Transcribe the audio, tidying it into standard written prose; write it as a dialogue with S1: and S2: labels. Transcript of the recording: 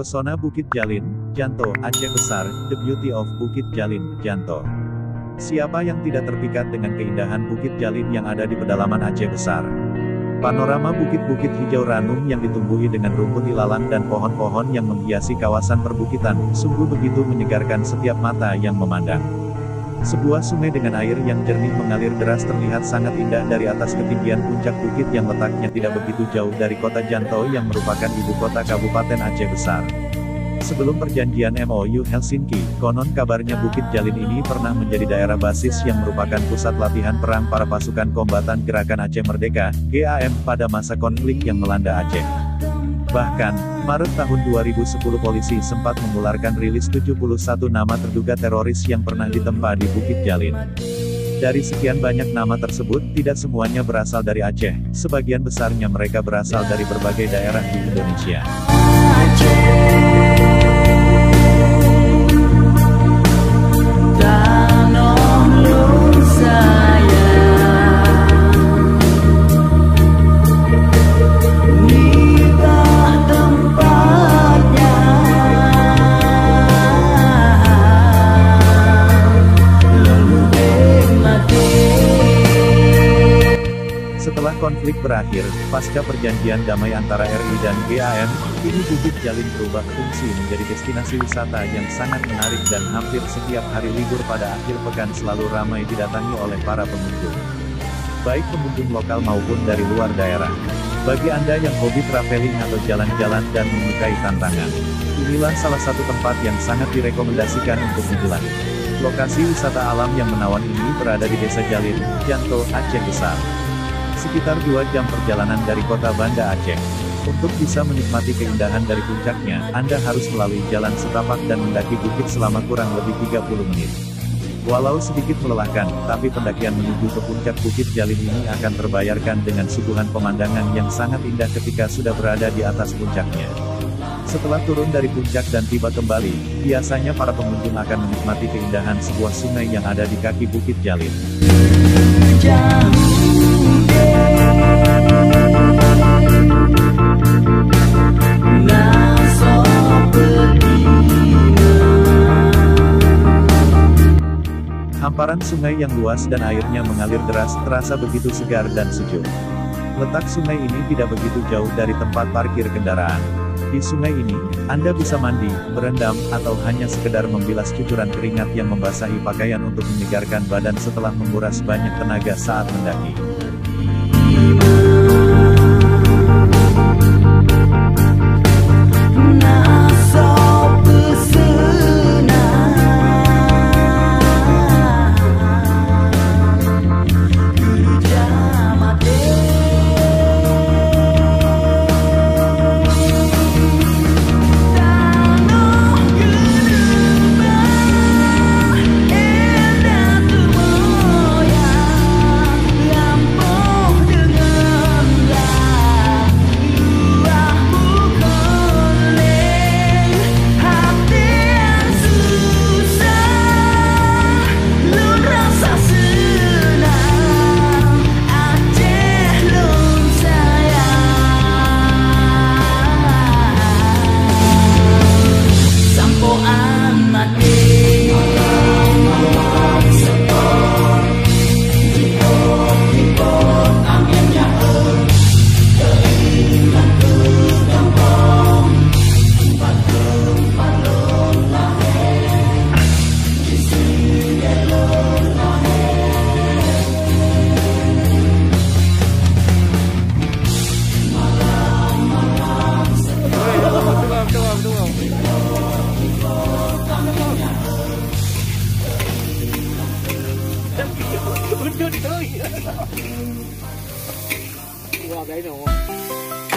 S1: Pesona Bukit Jalin, Janto, Aceh Besar, The Beauty of Bukit Jalin, Janto. Siapa yang tidak terpikat dengan keindahan Bukit Jalin yang ada di pedalaman Aceh Besar? Panorama bukit-bukit hijau ranum yang ditumbuhi dengan rumput ilalang dan pohon-pohon yang menghiasi kawasan perbukitan, sungguh begitu menyegarkan setiap mata yang memandang. Sebuah sungai dengan air yang jernih mengalir deras terlihat sangat indah dari atas ketinggian puncak bukit yang letaknya tidak begitu jauh dari kota Janto yang merupakan ibu kota Kabupaten Aceh Besar. Sebelum perjanjian MOU Helsinki, konon kabarnya Bukit Jalin ini pernah menjadi daerah basis yang merupakan pusat latihan perang para pasukan kombatan Gerakan Aceh Merdeka, GAM, pada masa konflik yang melanda Aceh. Bahkan, Maret tahun 2010 polisi sempat mengeluarkan rilis 71 nama terduga teroris yang pernah ditempa di Bukit Jalin. Dari sekian banyak nama tersebut, tidak semuanya berasal dari Aceh, sebagian besarnya mereka berasal dari berbagai daerah di Indonesia. Setelah konflik berakhir, pasca perjanjian damai antara RI dan GAM, kini Bukit Jalin berubah fungsi menjadi destinasi wisata yang sangat menarik dan hampir setiap hari libur pada akhir pekan selalu ramai didatangi oleh para pengunjung. Baik pengunjung lokal maupun dari luar daerah. Bagi Anda yang hobi traveling atau jalan-jalan dan menyukai tantangan, inilah salah satu tempat yang sangat direkomendasikan untuk dijelajah. Lokasi wisata alam yang menawan ini berada di Desa Jalin, Janto, Aceh Besar. Sekitar 2 jam perjalanan dari kota Banda Aceh. Untuk bisa menikmati keindahan dari puncaknya, Anda harus melalui jalan setapak dan mendaki bukit selama kurang lebih 30 menit. Walau sedikit melelahkan, tapi pendakian menuju ke puncak Bukit Jalin ini akan terbayarkan dengan suguhan pemandangan yang sangat indah ketika sudah berada di atas puncaknya. Setelah turun dari puncak dan tiba kembali, biasanya para pengunjung akan menikmati keindahan sebuah sungai yang ada di kaki Bukit Jalin. Hamparan sungai yang luas dan airnya mengalir deras terasa begitu segar dan sejuk. Letak sungai ini tidak begitu jauh dari tempat parkir kendaraan. Di sungai ini, Anda bisa mandi, berendam, atau hanya sekedar membilas cucuran keringat yang membasahi pakaian untuk menyegarkan badan setelah menguras banyak tenaga saat mendaki.
S2: Wow, đấy rồi.